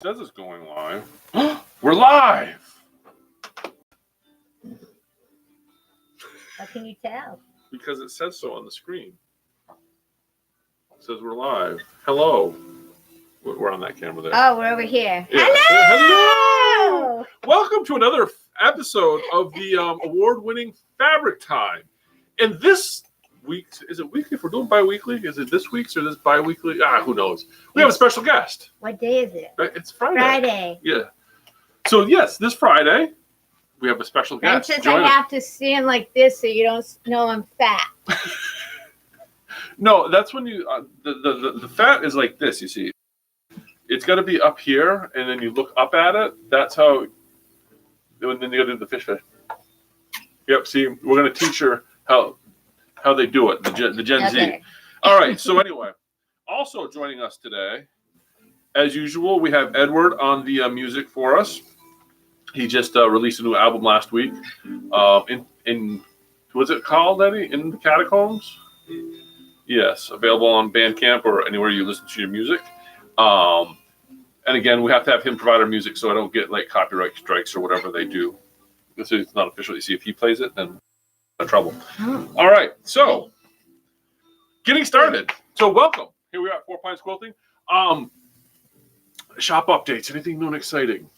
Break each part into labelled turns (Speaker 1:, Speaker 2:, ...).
Speaker 1: says it's going live. We're live!
Speaker 2: How can you tell?
Speaker 1: Because it says so on the screen. It says we're live. Hello. We're on that camera there.
Speaker 2: Oh, we're over here.
Speaker 1: Yeah.
Speaker 2: Hello!
Speaker 1: Welcome to another episode of the award-winning Fabric Time. And this week, is it weekly? If we're doing bi-weekly, is it this week's or this bi-weekly? Who knows? We have a special guest.
Speaker 2: What day is it?
Speaker 1: It's Friday.
Speaker 2: Friday.
Speaker 1: Yeah. So, yes, this Friday, we have a special guest.
Speaker 2: And since I have to stand like this so you don't know I'm fat.
Speaker 1: No, that's when you, the fat is like this, you see. It's got to be up here, and then you look up at it. That's how, and then you go to the fish. Yep, see, we're going to teach her how they do it, the Gen Z.
Speaker 2: Okay.
Speaker 1: All right, so anyway, also joining us today, as usual, we have Edward on the music for us. He just released a new album last week. In what's it called, Eddie? In the Catacombs? Yes, available on Bandcamp or anywhere you listen to your music. And again, we have to have him provide our music so I don't get like copyright strikes or whatever they do. This is not official. You see, if he plays it, then no trouble.
Speaker 2: Oh.
Speaker 1: All right, so getting started. So welcome. Here we are at 4 Pines Quilting. Shop updates. Anything new and exciting?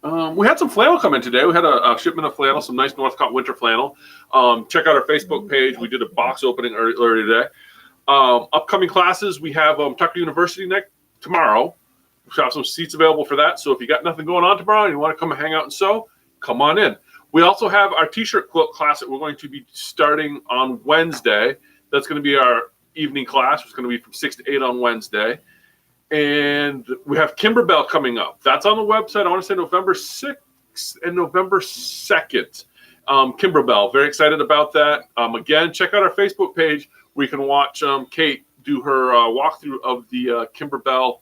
Speaker 1: We had some flannel come in today. We had a shipment of flannel, some nice Northcott winter flannel. Check out our Facebook page. We did a box opening earlier today. Upcoming classes, we have Tucker University tomorrow. We have some seats available for that. So if you got nothing going on tomorrow and you want to come and hang out and sew, come on in. We also have our t-shirt quilt class that we're going to be starting on Wednesday. That's going to be our evening class. It's going to be from 6 to 8 on Wednesday. And we have Kimber Bell coming up. That's on the website. I want to say November 6th and November 2nd. Kimber Bell. Very excited about that. Again, check out our Facebook page where you can watch Kate do her walkthrough of the Kimber Bell.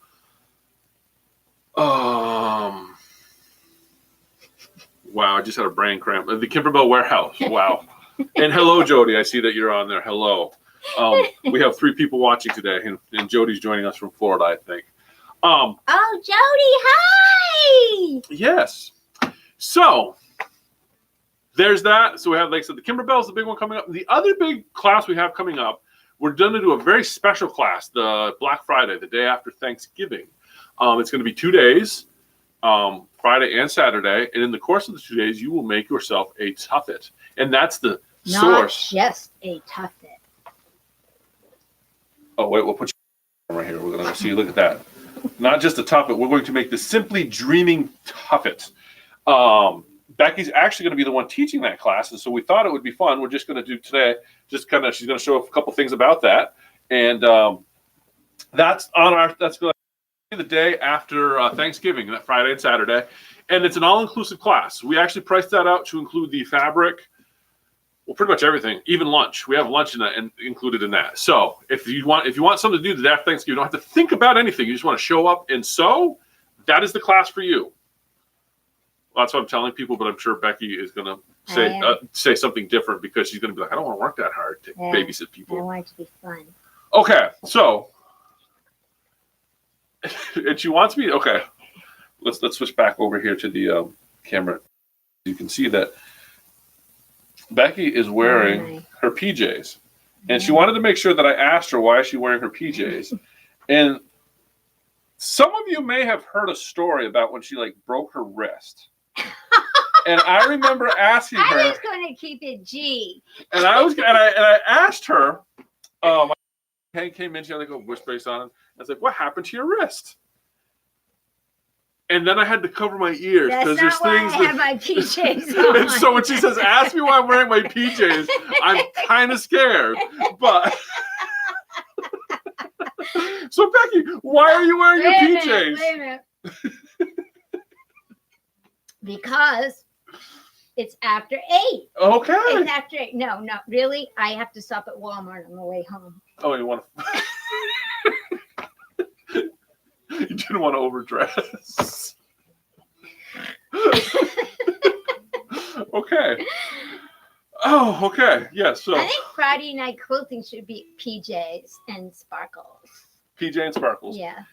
Speaker 1: Wow, I just had a brain cramp. The Kimber Bell warehouse. Wow. And hello, Jody. I see that you're on there. Hello. We have 3 people watching today, and Jody's joining us from Florida, I think.
Speaker 2: Oh, Jody, hi!
Speaker 1: Yes. So there's that. So we have, like I said, the Kimber Bell is the big one coming up. The other big class we have coming up, we're going to do a very special class, the Black Friday, the day after Thanksgiving. It's going to be 2 days, Friday and Saturday. And in the course of the 2 days, you will make yourself a tuffet. And that's the source.
Speaker 2: Not just a tuffet.
Speaker 1: Oh, wait, we'll put you right here. We're going to see. Look at that. Not just a tuffet. We're going to make the Simply Dreaming Tuffet. Becky's actually going to be the one teaching that class, and so we thought it would be fun. We're just going to do today, she's going to show a couple things about that. And that's going to be the day after Thanksgiving, that Friday and Saturday. And it's an all-inclusive class. We actually priced that out to include the fabric, well, pretty much everything, even lunch. We have lunch in that and included in that. So if you want something to do the day after Thanksgiving, you don't have to think about anything. You just want to show up and sew. That is the class for you. Well, that's what I'm telling people, but I'm sure Becky is going to say something different because she's going to be like, I don't want to work that hard to babysit people.
Speaker 2: I want it to be fun.
Speaker 1: Okay, so and she wants me. Okay, let's switch back over here to the camera. You can see that Becky is wearing her PJs, and she wanted to make sure that I asked her why is she wearing her PJs. And some of you may have heard a story about when she broke her wrist. And I remember asking her.
Speaker 2: I was going to keep it G.
Speaker 1: And I asked her. My Hank came in. She had a wish brace on. I was like, "What happened to your wrist?" And then I had to cover my ears because there's things.
Speaker 2: I have my PJs on.
Speaker 1: And so when she says, "Ask me why I'm wearing my PJs," I'm kind of scared. But so Becky, why are you wearing your PJs?
Speaker 2: Wait a minute. Because it's after 8.
Speaker 1: Okay.
Speaker 2: It's after 8. No, not really. I have to stop at Walmart on the way home.
Speaker 1: Oh, you want to? You didn't want to overdress. Okay. Oh, okay. Yeah. So
Speaker 2: I think Friday night quilting should be PJs and sparkles.
Speaker 1: PJ and sparkles.
Speaker 2: Yeah.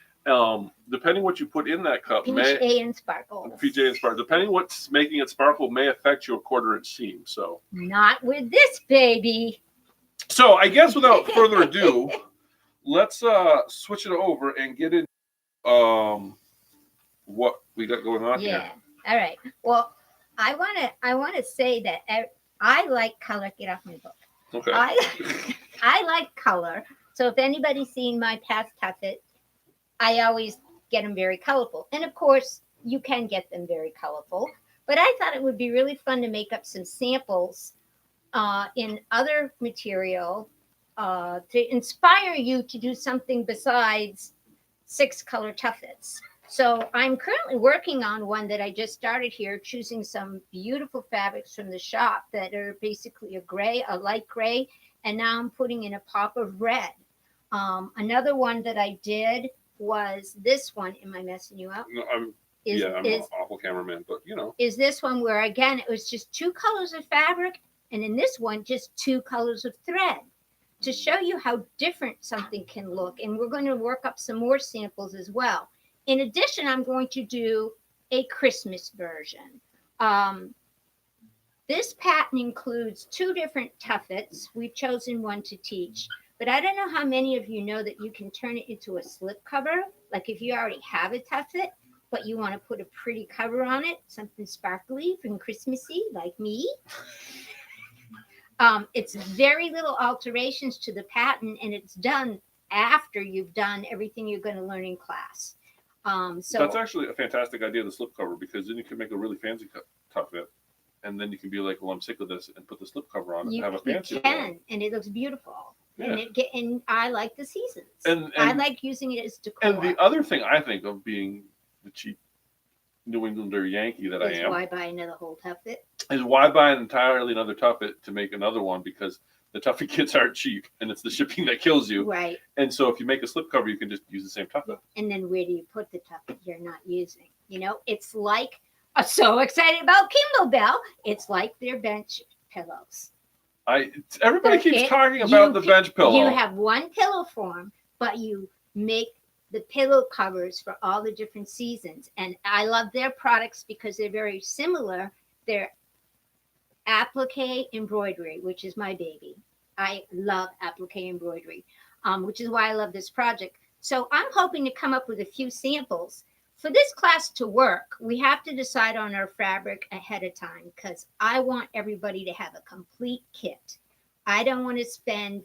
Speaker 1: Depending what you put in that cup,
Speaker 2: PJ and sparkles.
Speaker 1: PJ and sparkle. Depending what's making it sparkle may affect your 1/4 inch seam. So
Speaker 2: not with this baby.
Speaker 1: So I guess without further ado, let's switch it over and get in what we got going on here.
Speaker 2: All right. Well, I wanna say that I like color. Get off my book.
Speaker 1: Okay.
Speaker 2: I like color. So if anybody's seen my past tuffet, I always get them very colorful. And of course, you can get them very colorful. But I thought it would be really fun to make up some samples in other material to inspire you to do something besides 6-color tuffets. So I'm currently working on one that I just started here, choosing some beautiful fabrics from the shop that are basically a light gray, and now I'm putting in a pop of red. Another one that I did was this one. Am I messing you up?
Speaker 1: No, I'm an awful cameraman, but is
Speaker 2: this one where again it was just 2 colors of fabric, and in this one just 2 colors of thread, to show you how different something can look. And we're going to work up some more samples as well. In addition, I'm going to do a Christmas version. This pattern includes 2 different tuffets. We've chosen one to teach, but I don't know how many of you know that you can turn it into a slip cover. Like if you already have a tuffet, but you want to put a pretty cover on it, something sparkly and Christmassy like me. It's very little alterations to the pattern, and it's done after you've done everything you're going to learn in class. So
Speaker 1: that's actually a fantastic idea, the slip cover, because then you can make a really fancy tuffet, and then you can be like, well, I'm sick of this, and put the slip cover on it and have a fancy one.
Speaker 2: And it looks beautiful.
Speaker 1: Yeah.
Speaker 2: And I like the seasons.
Speaker 1: And
Speaker 2: I like using it as decor.
Speaker 1: And the other thing I think of, being the cheap New Englander Yankee that I am,
Speaker 2: why buy another whole tuffet?
Speaker 1: Is why buy entirely another tuffet to make another one, because the tuffet kits aren't cheap, and it's the shipping that kills you.
Speaker 2: Right.
Speaker 1: And so if you make a slip cover, you can just use the same tuffet.
Speaker 2: And then where do you put the tuffet you're not using? It's like, I'm so excited about Kimber Bell. It's like their bench pillows.
Speaker 1: Everybody keeps talking about the bench pillow.
Speaker 2: You have one pillow form, but you make the pillow covers for all the different seasons. And I love their products because they're very similar. They're applique embroidery, which is my baby. I love applique embroidery, which is why I love this project. So I'm hoping to come up with a few samples. For this class to work, we have to decide on our fabric ahead of time, because I want everybody to have a complete kit. I don't want to spend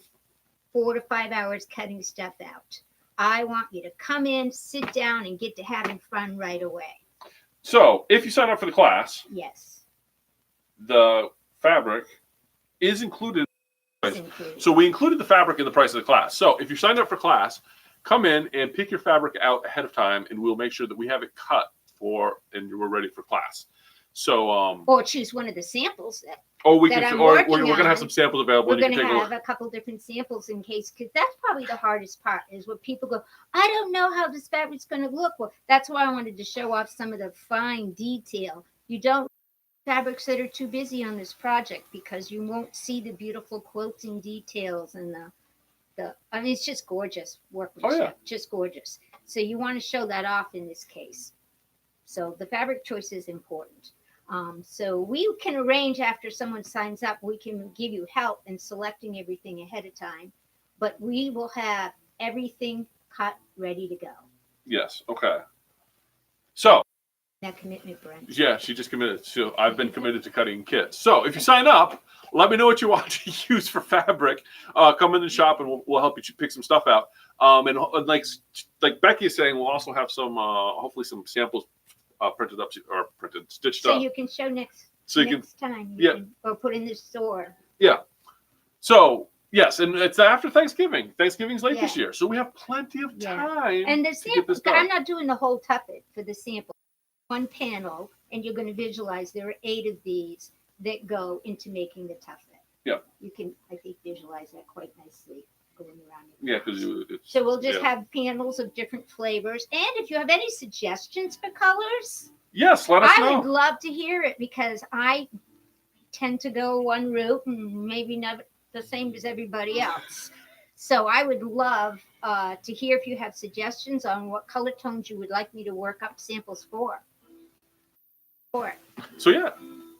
Speaker 2: 4 to 5 hours cutting stuff out. I want you to come in, sit down, and get to having fun right away.
Speaker 1: So if you sign up for the class,
Speaker 2: yes,
Speaker 1: the fabric is included. So we included the fabric in the price of the class. So if you signed up for class, come in and pick your fabric out ahead of time, and we'll make sure that we have it cut and we're ready for class. So
Speaker 2: or choose one of the samples
Speaker 1: we're gonna have some samples available.
Speaker 2: We're gonna have a couple different samples in case, because that's probably the hardest part, is when people go, I don't know how this fabric's gonna look. Well, that's why I wanted to show off some of the fine detail. You don't fabrics that are too busy on this project, because you won't see the beautiful quilting details and it's just gorgeous workmanship, just gorgeous. So you want to show that off in this case. So the fabric choice is important. So we can arrange, after someone signs up, we can give you help in selecting everything ahead of time, but we will have everything cut, ready to go.
Speaker 1: Yes. Okay. So
Speaker 2: that commitment, Brent.
Speaker 1: Yeah, she just committed. So I've been committed to cutting kits. So if you sign up, let me know what you want to use for fabric. Come in the shop, and we'll help you pick some stuff out. And like Becky is saying, we'll also have some hopefully some samples stitched up.
Speaker 2: So you can show next time. Or put in the store.
Speaker 1: Yeah. So yes, and it's after Thanksgiving. Thanksgiving's late this year, so we have plenty of time.
Speaker 2: And the sample, I'm not doing the whole tuffet for the sample. One panel, and you're going to visualize there are 8 of these that go into making the tuffet.
Speaker 1: Yeah.
Speaker 2: You can, I think, visualize that quite nicely going around.
Speaker 1: Yeah, because
Speaker 2: so we'll just have panels of different flavors. And if you have any suggestions for colors,
Speaker 1: yes, let us know.
Speaker 2: I would love to hear it, because I tend to go one route and maybe not the same as everybody else. So I would love to hear if you have suggestions on what color tones you would like me to work up samples for.
Speaker 1: So yeah,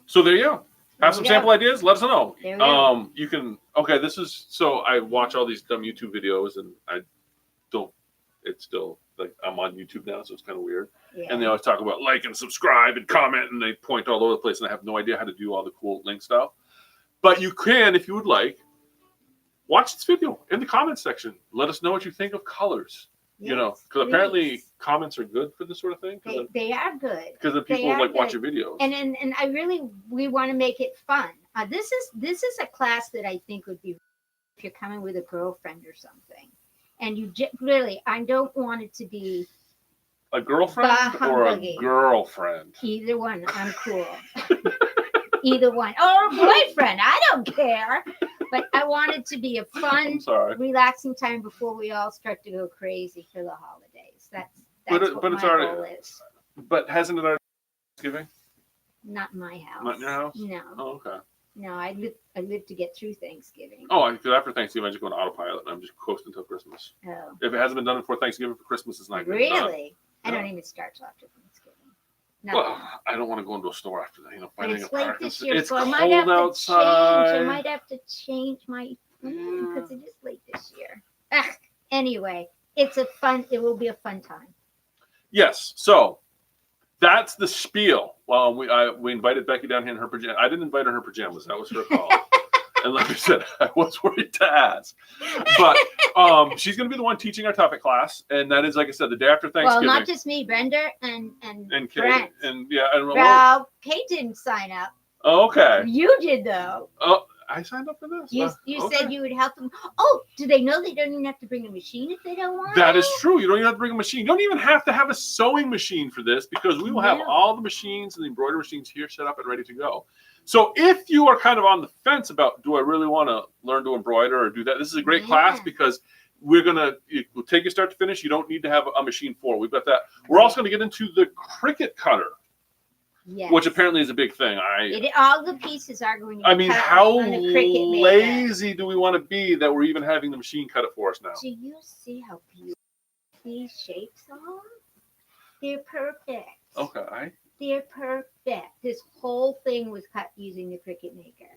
Speaker 1: so there you go. Have some sample ideas. Let us know.
Speaker 2: There we go.
Speaker 1: You can. Okay, this is so I watch all these dumb YouTube videos, and I don't. It's still like I'm on YouTube now, so it's kind of weird.
Speaker 2: Yeah.
Speaker 1: And they always talk about like and subscribe and comment, and they point all over the place, and I have no idea how to do all the cool link stuff. But you can, if you would like, watch this video in the comments section. Let us know what you think of colors.
Speaker 2: Yes,
Speaker 1: you know, because apparently comments are good for this sort of thing.
Speaker 2: They are good.
Speaker 1: Because then people like watch your videos.
Speaker 2: And I really, we want to make it fun. This is a class that I think would be if you're coming with a girlfriend or something. And you really, I don't want it to be
Speaker 1: a girlfriend or a girlfriend.
Speaker 2: Either one. I'm cool. Either one. Or a boyfriend. I don't care. But I want it to be a fun, relaxing time before we all start to go crazy for the holidays. That's what my goal is.
Speaker 1: But hasn't it already Thanksgiving?
Speaker 2: Not in my house.
Speaker 1: Not in your house?
Speaker 2: No.
Speaker 1: Oh, okay.
Speaker 2: No, I live to get through Thanksgiving.
Speaker 1: Oh, because after Thanksgiving, I just go on autopilot and I'm just coasting until Christmas.
Speaker 2: Oh.
Speaker 1: If it hasn't been done before Thanksgiving, for Christmas, it's not
Speaker 2: really?
Speaker 1: Done.
Speaker 2: I don't even start till after Thanksgiving. No.
Speaker 1: Well, I don't want to go into a store after that. Finding
Speaker 2: it's late this year,
Speaker 1: it's
Speaker 2: so I
Speaker 1: cold
Speaker 2: might have
Speaker 1: outside.
Speaker 2: I might have to change my because it is late this year. Anyway, it will be a fun time.
Speaker 1: Yes. So that's the spiel. Well, we invited Becky down here in her pajamas. I didn't invite her in her pajamas. That was her call. And like I said, I was worried to ask. But she's going to be the one teaching our Tuffet class. And that is, like I said, the day after Thanksgiving.
Speaker 2: Well, not just me, Brenda and
Speaker 1: Kate.
Speaker 2: Brent.
Speaker 1: And yeah. And
Speaker 2: well, Kate didn't sign up.
Speaker 1: Oh, okay.
Speaker 2: You did, though.
Speaker 1: Oh, I signed up for this?
Speaker 2: You
Speaker 1: okay.
Speaker 2: said you would help them. Oh, do they know they don't even have to bring a machine if they don't want
Speaker 1: That is true. You don't even have to bring a machine. You don't even have to have a sewing machine for this because we will have all the machines and the embroidery machines here set up and ready to go. So if you are kind of on the fence about, do I really want to learn to embroider or do that? This is a great class because we'll take you start to finish. You don't need to have a machine for it. We've got that. We're also going to get into the Cricut cutter. Yes. Which apparently is a big thing.
Speaker 2: All the pieces are going to be
Speaker 1: I mean, how lazy do we want to be that we're even having the machine cut it for us now?
Speaker 2: Do you see how beautiful these shapes are? They're perfect.
Speaker 1: Okay.
Speaker 2: They're perfect. This whole thing was cut using the Cricut Maker.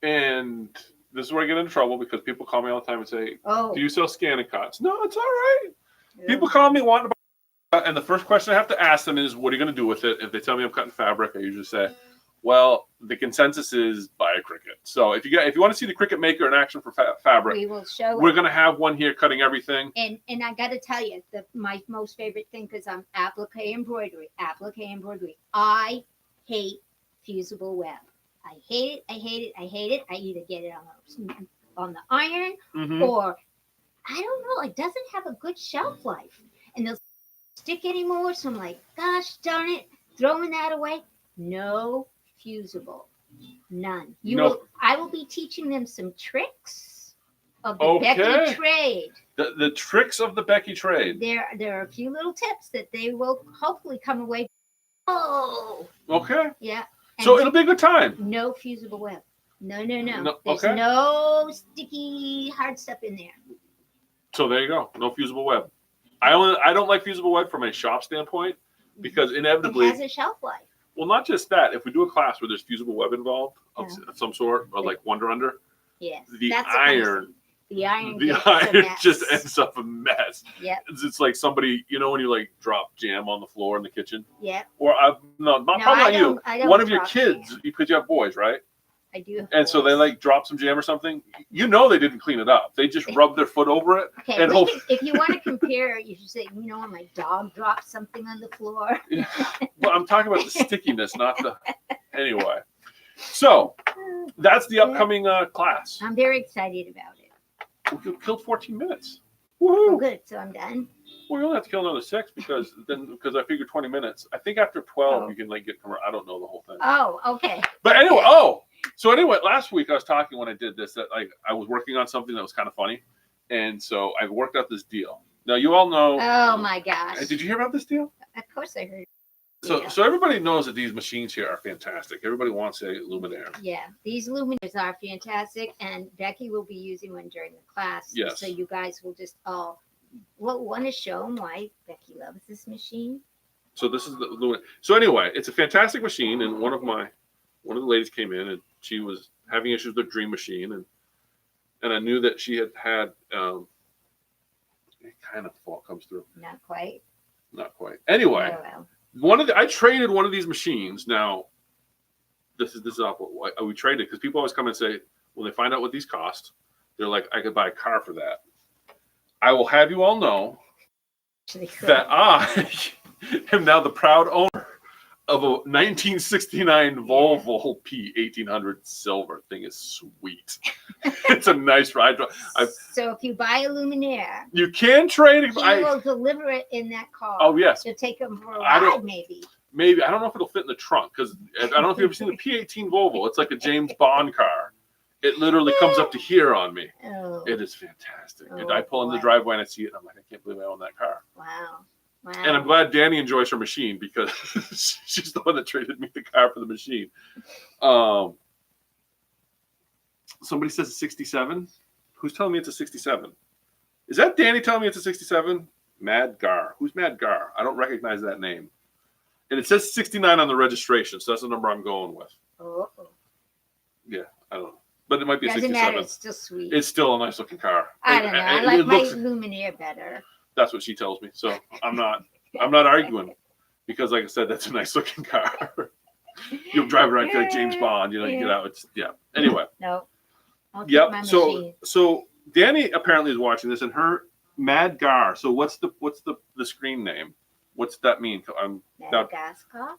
Speaker 1: And this is where I get into trouble because people call me all the time and say,
Speaker 2: "Oh,
Speaker 1: do you sell scan and cuts?" No, it's all right. Yeah. People call me wanting to buy, and the first question I have to ask them is, "What are you going to do with it?" If they tell me I'm cutting fabric, I usually say, "Well, the consensus is buy a Cricut." So if you want to see the Cricut Maker in action for fabric,
Speaker 2: we will show.
Speaker 1: We're going to have one here cutting everything.
Speaker 2: And I got to tell you, my most favorite thing because I'm applique embroidery. I hate fusible web. I hate it. I either get it on the iron or I don't know. It doesn't have a good shelf life, and they'll stick anymore. So I'm like, gosh darn it, throwing that away. No fusible, none. I will be teaching them some tricks of the Becky trade.
Speaker 1: The tricks of the Becky trade.
Speaker 2: There are a few little tips that they will hopefully come away. Oh.
Speaker 1: Okay.
Speaker 2: Yeah.
Speaker 1: So it'll be a good time.
Speaker 2: No fusible web. No. There's no sticky hard stuff in there.
Speaker 1: So there you go. No fusible web. I don't like fusible web from a shop standpoint because inevitably
Speaker 2: it has a shelf life.
Speaker 1: Well, not just that. If we do a class where there's fusible web involved of some sort, or like Wonder Under, the iron just ends up a mess.
Speaker 2: Yeah.
Speaker 1: It's like somebody, when you like drop jam on the floor in the kitchen.
Speaker 2: Yeah.
Speaker 1: Or not you. One of your kids, because you have boys, right?
Speaker 2: I do.
Speaker 1: And so they like drop some jam or something. They didn't clean it up. They just rub their foot over it.
Speaker 2: Okay. If you want to compare, you should say, when my dog dropped something on the floor.
Speaker 1: Well, I'm talking about the stickiness, not the. Anyway, so that's the upcoming class.
Speaker 2: I'm very excited about it.
Speaker 1: We killed 14 minutes.
Speaker 2: Woohoo! Oh, good. So I'm done.
Speaker 1: Well, we only have to kill another 6 because I figured 20 minutes. I think after 12 you can get. I don't know the whole thing.
Speaker 2: Oh, okay.
Speaker 1: But anyway, last week I was talking when I did this that I was working on something that was kind of funny, and so I worked out this deal. Now you all know.
Speaker 2: Oh my gosh!
Speaker 1: Did you hear about this deal?
Speaker 2: Of course I heard.
Speaker 1: So,
Speaker 2: Yeah.
Speaker 1: so everybody knows that these machines here are fantastic. Everybody wants a Luminaire.
Speaker 2: Yeah, these luminaires are fantastic, and Becky will be using one during the class.
Speaker 1: Yes.
Speaker 2: So you guys will just all want to show them why Becky loves this machine.
Speaker 1: So this is the Luminaire. So anyway, it's a fantastic machine, and one of the ladies came in, and she was having issues with the Dream Machine, and I knew that she had it kind of fall comes through.
Speaker 2: Not quite.
Speaker 1: Not quite. Anyway,
Speaker 2: Oh, well.
Speaker 1: I traded one of these machines. Now, this is off what we traded because people always come and say when they find out what these cost, they're like, I could buy a car for that. I will have you all know that I am now the proud owner of a 1969 Volvo P1800 Silver. Thing is sweet. It's a nice ride.
Speaker 2: So if you buy a luminaire,
Speaker 1: You can trade it.
Speaker 2: he will deliver it in that car.
Speaker 1: Oh yes,
Speaker 2: To take them for a
Speaker 1: I don't-
Speaker 2: ride, maybe.
Speaker 1: maybe I don't know if it'll fit in the trunk because I don't know if you've ever seen the P18 Volvo. It's like a James Bond car. It literally comes up to here on me.
Speaker 2: Oh,
Speaker 1: It is fantastic. And
Speaker 2: Oh,
Speaker 1: I pull in the
Speaker 2: boy.
Speaker 1: driveway and I see it. And I'm like, I can't believe I own that car.
Speaker 2: wow. Wow.
Speaker 1: And I'm glad Danny enjoys her machine because she's the one that traded me the car for the machine. Somebody says a 67. Who's telling me it's a 67? Is that Danny telling me it's a 67? Mad Gar. Who's Mad Gar? I don't recognize that name. And it says 69 on the registration, so that's the number I'm going with.
Speaker 2: Oh,
Speaker 1: Yeah, I don't know. But it might be a
Speaker 2: doesn't
Speaker 1: 67.
Speaker 2: matter. It's still sweet.
Speaker 1: It's still a nice looking car.
Speaker 2: I don't know. I
Speaker 1: It
Speaker 2: like my
Speaker 1: looks-
Speaker 2: luminaire better.
Speaker 1: That's what she tells me. So I'm not arguing because, like I said, that's a nice looking car. You'll drive around feel like James Bond. You get out. It's Anyway.
Speaker 2: No. I'll keep
Speaker 1: Yep.
Speaker 2: my
Speaker 1: So
Speaker 2: machine.
Speaker 1: Danny apparently is watching this, and her Mad Gar. So what's the screen name? What's that mean?
Speaker 2: Madagascar?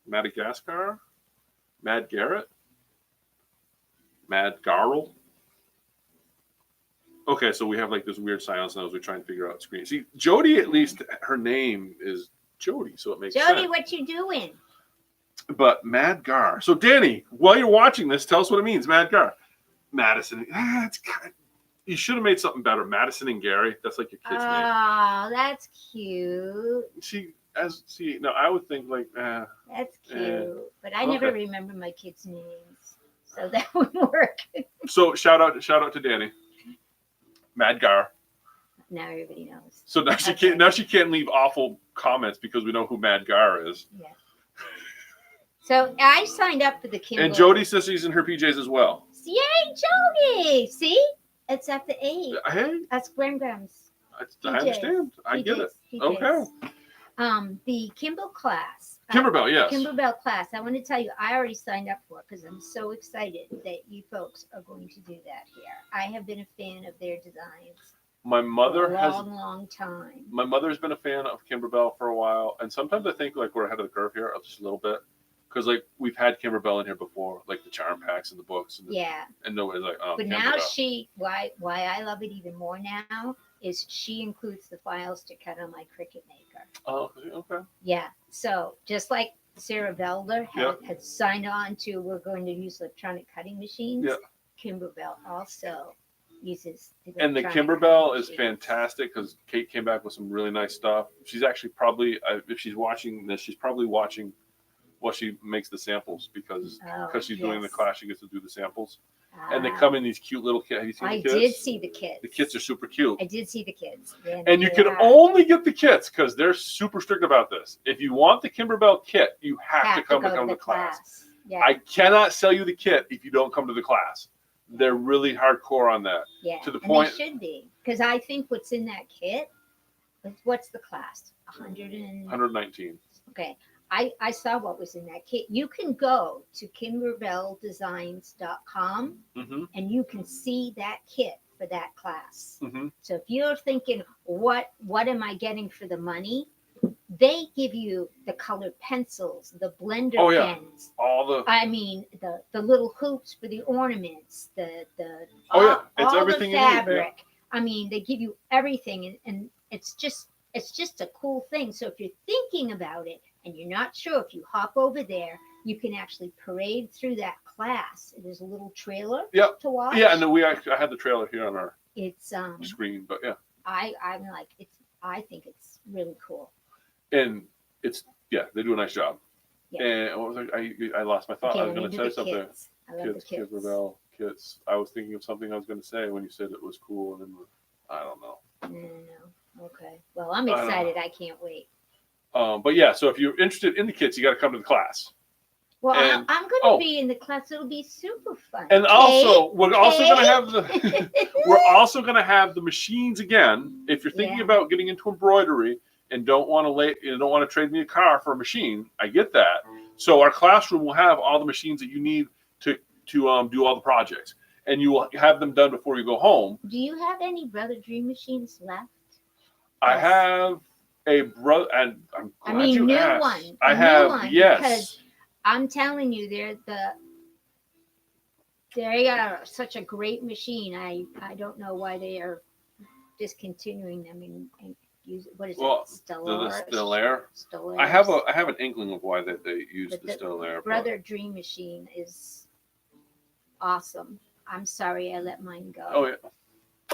Speaker 1: Madagascar, Mad Garrett, Mad Garl. Okay, so we have like this weird silence now as we try and figure out screen. See, Jody, at least her name is Jody, so it makes
Speaker 2: Jody,
Speaker 1: sense.
Speaker 2: what you doing?
Speaker 1: But Mad Gar. So Danny, while you're watching this, tell us what it means. Mad Gar, Madison. You should have made something better. Madison and Gary. That's like your kid's name.
Speaker 2: Oh, that's cute.
Speaker 1: No, I would think like,
Speaker 2: That's cute. But I never
Speaker 1: okay.
Speaker 2: remember my kids' names, so that wouldn't work.
Speaker 1: So shout out to Danny. Mad Gar.
Speaker 2: Now everybody knows.
Speaker 1: So now she
Speaker 2: Okay.
Speaker 1: can't. Now she can't leave awful comments because we know who Mad Gar is.
Speaker 2: Yeah. So I signed up for the Kimber.
Speaker 1: And Jody says she's in her PJs as well.
Speaker 2: Yay, Jody! See, it's at the age.
Speaker 1: Hey,
Speaker 2: That's Grams.
Speaker 1: I understand. I get it.
Speaker 2: PJs.
Speaker 1: Okay.
Speaker 2: The Kimber class.
Speaker 1: Kimber Bell, yes.
Speaker 2: Kimber Bell class. I want to tell you, I already signed up for it because I'm so excited that you folks are going to do that here. I have been a fan of their designs
Speaker 1: My mother
Speaker 2: for a
Speaker 1: has.
Speaker 2: long time.
Speaker 1: My mother's been a fan of Kimber Bell for a while, and sometimes I think like we're ahead of the curve here just a little bit, because like we've had Kimber Bell in here before, like the charm packs and the books, and nobody's like, oh.
Speaker 2: But
Speaker 1: Kimber
Speaker 2: now
Speaker 1: Bell.
Speaker 2: why I love it even more now is she includes the files to cut on my Cricut Maker.
Speaker 1: Oh, okay.
Speaker 2: Yeah. So just like Sarah Velder had signed on to, we're going to use electronic cutting machines.
Speaker 1: Yeah.
Speaker 2: Kimber Bell also uses.
Speaker 1: And the
Speaker 2: electronic
Speaker 1: Kimber
Speaker 2: cutting
Speaker 1: Bell is
Speaker 2: machines.
Speaker 1: fantastic because Kate came back with some really nice stuff. She's actually probably, if she's watching this, she's probably watching while she makes the samples because she's doing the class, she gets to do the samples. And they come in these cute little kits. Have you seen the
Speaker 2: I
Speaker 1: kits?
Speaker 2: did see the kids.
Speaker 1: The kits are super cute.
Speaker 2: I did see the kids.
Speaker 1: And you can only get the kits because they're super strict about this. If you want the Kimber Bell kit, you have to come to the class.
Speaker 2: Yeah.
Speaker 1: I cannot sell you the kit if you don't come to the class. They're really hardcore on that.
Speaker 2: Yeah.
Speaker 1: To the
Speaker 2: and
Speaker 1: point.
Speaker 2: they should be, because I think what's in that kit. What's the class?
Speaker 1: 119.
Speaker 2: Okay. I saw what was in that kit. You can go to kimberbelldesigns.com and you can see that kit for that class. So if you're thinking, what am I getting for the money? They give you the colored pencils, the blender pens. I mean, the little hoops for the ornaments, it's
Speaker 1: everything
Speaker 2: the
Speaker 1: you need,
Speaker 2: fabric. I mean, they give you everything, and it's just a cool thing. So if you're thinking about it and you're not sure, if you hop over there, you can actually parade through that class. There's a little trailer to watch.
Speaker 1: Yeah, and then I had the trailer here on our
Speaker 2: it's
Speaker 1: screen, but yeah.
Speaker 2: I'm like, I think it's really cool.
Speaker 1: and they do a nice job.
Speaker 2: Yeah.
Speaker 1: And what was I lost my thought.
Speaker 2: Okay,
Speaker 1: I was
Speaker 2: let me
Speaker 1: going to
Speaker 2: do
Speaker 1: say
Speaker 2: the
Speaker 1: something.
Speaker 2: kits. I love the kits.
Speaker 1: Kimber Bell kits. I was thinking of something I was going to say when you said it was cool, and then I don't know.
Speaker 2: No. Okay. Well, I'm excited. I can't wait.
Speaker 1: But yeah, so if you're interested in the kits, you got to come to the class.
Speaker 2: Well,
Speaker 1: And-
Speaker 2: I'm going to be in the class. It'll be super fun.
Speaker 1: And also, we're also going to have
Speaker 2: the.
Speaker 1: the machines again. If you're thinking about getting into embroidery and don't want to trade me a car for a machine, I get that. So our classroom will have all the machines that you need to do all the projects, and you will have them done before you go home.
Speaker 2: Do you have any Brother Dream machines left?
Speaker 1: I have a brother, and I'm glad you
Speaker 2: new
Speaker 1: asked.
Speaker 2: one.
Speaker 1: I have,
Speaker 2: one,
Speaker 1: yes.
Speaker 2: Because I'm telling you, they are such a great machine. I don't know why they are discontinuing them and use what is it? Stellar.
Speaker 1: The Stellaire.
Speaker 2: Stellar.
Speaker 1: I have an inkling of why they use the Stellaire.
Speaker 2: Brother Dream machine is awesome. I'm sorry I let mine go.
Speaker 1: Oh yeah,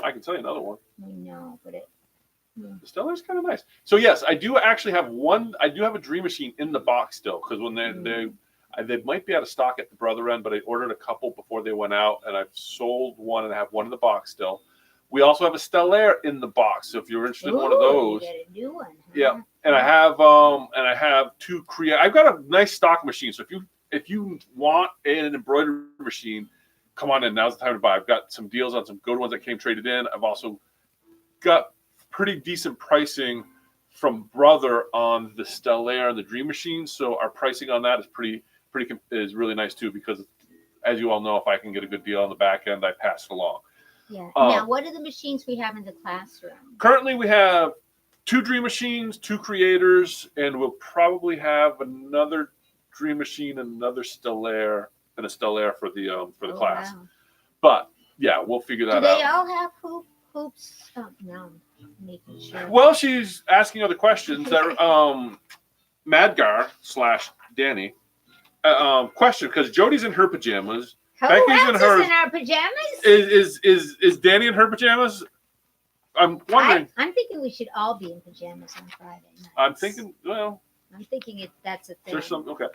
Speaker 1: I can tell you another one.
Speaker 2: I know, but
Speaker 1: The Stellar's kind of nice. So yes, I do actually have one. I do have a Dream machine in the box still, because when they might be out of stock at the Brother end, but I ordered a couple before they went out, and I've sold one, and I have one in the box still. We also have a Stellaire in the box, so if you're interested in one of those,
Speaker 2: you get a new one. Huh?
Speaker 1: Yeah, and I have two I've got a nice stock machine. So if you want an embroidery machine, come on in. Now's the time to buy. I've got some deals on some good ones that came traded in. I've also got pretty decent pricing from Brother on the Stellaire and the Dream machine. So our pricing on that is really nice too, because as you all know, if I can get a good deal on the back end, I pass it along.
Speaker 2: Yeah. Now, what are the machines we have in the classroom?
Speaker 1: Currently, we have 2 Dream machines, 2 creators, and we'll probably have another Dream machine, another Stellaire, and a Stellaire for the class.
Speaker 2: Wow.
Speaker 1: But yeah, we'll figure that out.
Speaker 2: Do they all have hoops? Oh, no, I'm making sure.
Speaker 1: Well, she's asking other questions. That Madgar/Danny question, because Jody's in her pajamas.
Speaker 2: Who
Speaker 1: Becky's
Speaker 2: else
Speaker 1: in
Speaker 2: is
Speaker 1: hers.
Speaker 2: in our pajamas?
Speaker 1: Is Danny in her pajamas? I'm wondering.
Speaker 2: I'm thinking we should all be in pajamas on Friday night.
Speaker 1: I'm thinking. Well,
Speaker 2: I'm thinking that's a thing.
Speaker 1: there's some. Okay.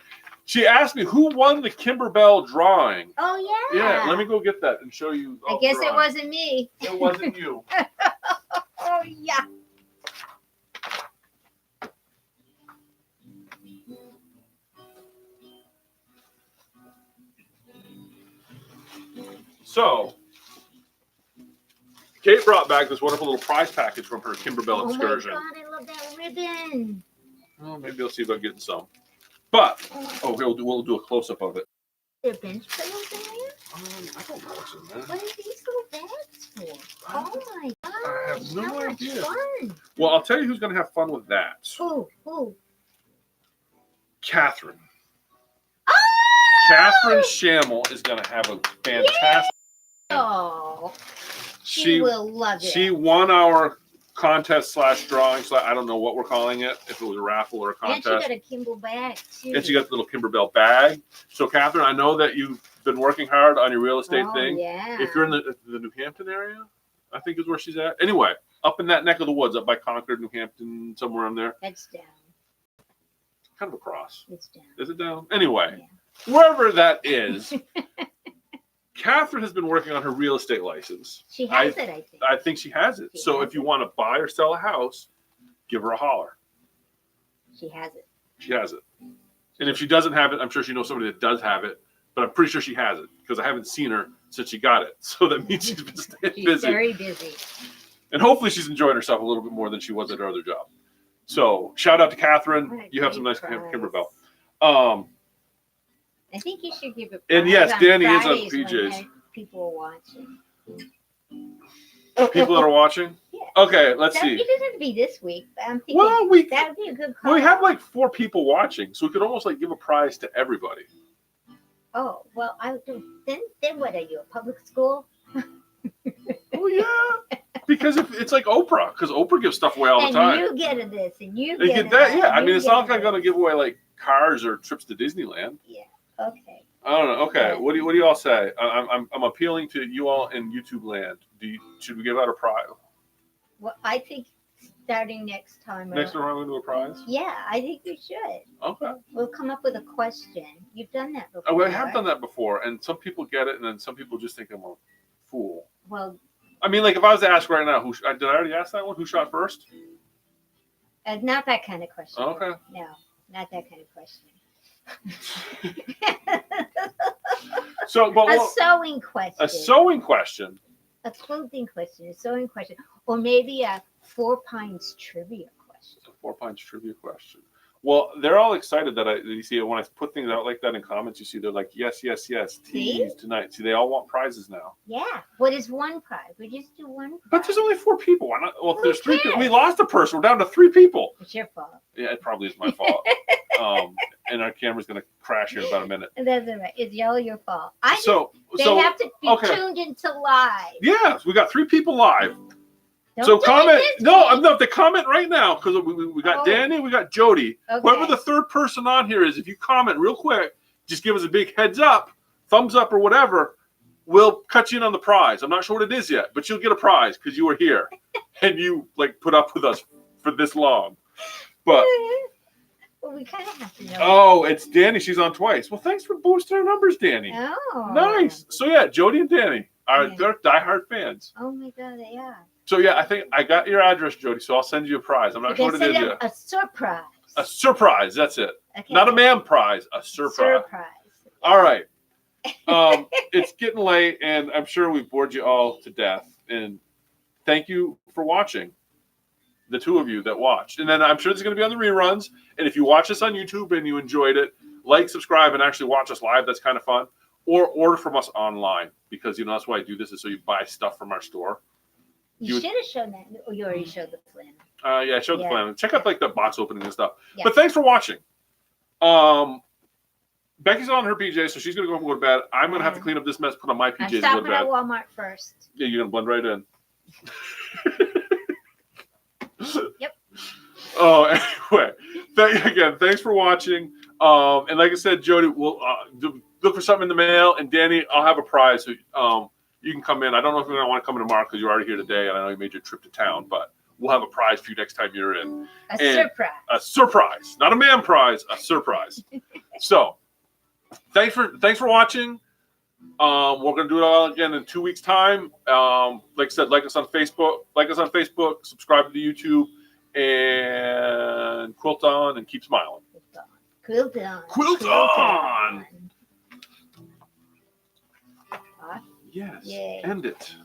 Speaker 1: She asked me who won the Kimber Bell drawing.
Speaker 2: Oh yeah.
Speaker 1: Yeah. Let me go get that and show you.
Speaker 2: I guess it wasn't me.
Speaker 1: It wasn't you.
Speaker 2: Oh yeah.
Speaker 1: So, Kate brought back this wonderful little prize package from her Kimber Bell excursion.
Speaker 2: Oh my God, I love that ribbon.
Speaker 1: Well, maybe I'll see if I can get some. But we'll do a close up of it.
Speaker 2: There bench pillows in there?
Speaker 1: I don't know what's in there.
Speaker 2: What are these little bags for? Oh my God!
Speaker 1: I have no
Speaker 2: how
Speaker 1: idea.
Speaker 2: Much fun.
Speaker 1: Well, I'll tell you who's going to have fun with that.
Speaker 2: Who?
Speaker 1: Catherine.
Speaker 2: Oh!
Speaker 1: Catherine Schammel is going to have a fantastic.
Speaker 2: Oh, she will love it.
Speaker 1: She won our contest / drawing / I don't know what we're calling it, if it was a raffle or a contest.
Speaker 2: And she got a Kimber bag too.
Speaker 1: And she got the little Kimber Bell bag. So, Catherine, I know that you've been working hard on your real estate thing.
Speaker 2: Yeah.
Speaker 1: If you're in the New Hampton area, I think is where she's at. Anyway, up in that neck of the woods, up by Concord, New Hampton, somewhere in there.
Speaker 2: That's down.
Speaker 1: Kind of across.
Speaker 2: It's down.
Speaker 1: Is it down? Anyway, wherever that is, Catherine has been working on her real estate license.
Speaker 2: She has it, I think.
Speaker 1: I think she has it. So if you want to buy or sell a house, give her a holler.
Speaker 2: She has it.
Speaker 1: She has it. And if she doesn't have it, I'm sure she knows somebody that does have it. But I'm pretty sure she has it because I haven't seen her since she got it. So that means she's been staying busy.
Speaker 2: She's very busy.
Speaker 1: And hopefully she's enjoying herself a little bit more than she was at her other job. So shout out to Catherine. You have some nice Kimber Bell.
Speaker 2: I think you should give it.
Speaker 1: And yes, Danny is on PJs.
Speaker 2: People are watching.
Speaker 1: People that are watching?
Speaker 2: Yeah.
Speaker 1: Okay, let's see.
Speaker 2: It doesn't have to be this week, but I'm thinking
Speaker 1: Well,
Speaker 2: that would be a good call.
Speaker 1: we have like 4 people watching, so we could almost like give a prize to everybody.
Speaker 2: Oh, well, then what are you, a public school?
Speaker 1: Oh, yeah. Because it's like Oprah, because Oprah gives stuff away all the time.
Speaker 2: And you get this, and you
Speaker 1: They
Speaker 2: get
Speaker 1: get that,
Speaker 2: that.
Speaker 1: yeah. I mean, it's not like I'm
Speaker 2: going
Speaker 1: going to give away like cars or trips to Disneyland.
Speaker 2: Yeah, okay.
Speaker 1: I don't know. Okay,
Speaker 2: Yeah.
Speaker 1: what do you all say? I'm appealing to you all in YouTube land. Should we give out a prize?
Speaker 2: Well, I think starting next time.
Speaker 1: Next time we're going to do a prize?
Speaker 2: Yeah, I think we should.
Speaker 1: Okay.
Speaker 2: We'll come up with a question. You've done that before.
Speaker 1: Oh, I have done that before, and some people get it, and then some people just think I'm a fool.
Speaker 2: Well,
Speaker 1: I mean, like if I was to ask right now, did I already ask that one? Who shot first?
Speaker 2: not that kind of question.
Speaker 1: Okay.
Speaker 2: No, not that kind of question.
Speaker 1: So, but
Speaker 2: A sewing question.
Speaker 1: a sewing question.
Speaker 2: A clothing question. A sewing question. Or maybe a Four Pines trivia question.
Speaker 1: A 4 Pints trivia question. Well, they're all excited that you see when I put things out like that in comments. You see, they're like, yes, yes, yes, tease tonight. See, they all want prizes now.
Speaker 2: Yeah. What is one prize? We just do one prize.
Speaker 1: But there's only 4 people. Why not? Well, if there's 3 people. We lost a person. We're down to 3 people.
Speaker 2: It's your fault.
Speaker 1: Yeah, it probably is my fault. And our camera's going to crash here in about a minute.
Speaker 2: That's all right. It's all your fault. They have to be tuned into live.
Speaker 1: Yeah, we got 3 people live.
Speaker 2: Don't
Speaker 1: So
Speaker 2: do
Speaker 1: comment.
Speaker 2: it this
Speaker 1: No,
Speaker 2: week.
Speaker 1: no, they comment right now because we got Danny, we got Jody.
Speaker 2: Okay.
Speaker 1: Whoever the 3rd person on here is, if you comment real quick, just give us a big heads up, thumbs up or whatever. We'll cut you in on the prize. I'm not sure what it is yet, but you'll get a prize because you were here and you like put up with us for this long. But
Speaker 2: well, we kind of have to know.
Speaker 1: oh, it's Danny. She's on twice. Well, thanks for boosting our numbers, Danny.
Speaker 2: Oh.
Speaker 1: Nice. So yeah, Jody and Danny are they're diehard fans.
Speaker 2: Oh my God, they are.
Speaker 1: So yeah, I think I got your address, Jody. So I'll send you a prize. I'm not sure what it is yet.
Speaker 2: A surprise.
Speaker 1: A surprise. That's it.
Speaker 2: Okay.
Speaker 1: Not a man prize. A surprise. All right. It's getting late, and I'm sure we've bored you all to death. And thank you for watching. The 2 of you that watched, and then I'm sure it's going to be on the reruns. And if you watch us on YouTube and you enjoyed it, like, subscribe, and actually watch us live. That's kind of fun. Or order from us online because that's why I do this is so you buy stuff from our store.
Speaker 2: You should have shown that. Oh, you already showed the flannel.
Speaker 1: Yeah, I showed the flannel. Check out like the box opening and stuff.
Speaker 2: Yeah.
Speaker 1: But thanks for watching. Becky's on her PJs, so she's gonna go and go to bed. I'm gonna have to clean up this mess, put on my PJs,
Speaker 2: I'm
Speaker 1: and go to
Speaker 2: stopping
Speaker 1: bed.
Speaker 2: at Walmart first.
Speaker 1: Yeah, you're gonna blend right in.
Speaker 2: Yep.
Speaker 1: Oh, anyway, thanks for watching. And like I said, Jody, we'll look for something in the mail, and Danny, I'll have a prize. So, you can come in. I don't know if you're going to want to come in tomorrow because you're already here today, and I know you made your trip to town, but we'll have a prize for you next time you're in.
Speaker 2: Surprise.
Speaker 1: A surprise. Not a man prize, a surprise. So, thanks for watching. We're going to do it all again in 2 weeks' time. Like I said, like us on Facebook, subscribe to YouTube, and quilt on and keep smiling.
Speaker 2: Quilt on.
Speaker 1: Quilt on. Yes.
Speaker 2: Yay.
Speaker 1: End it.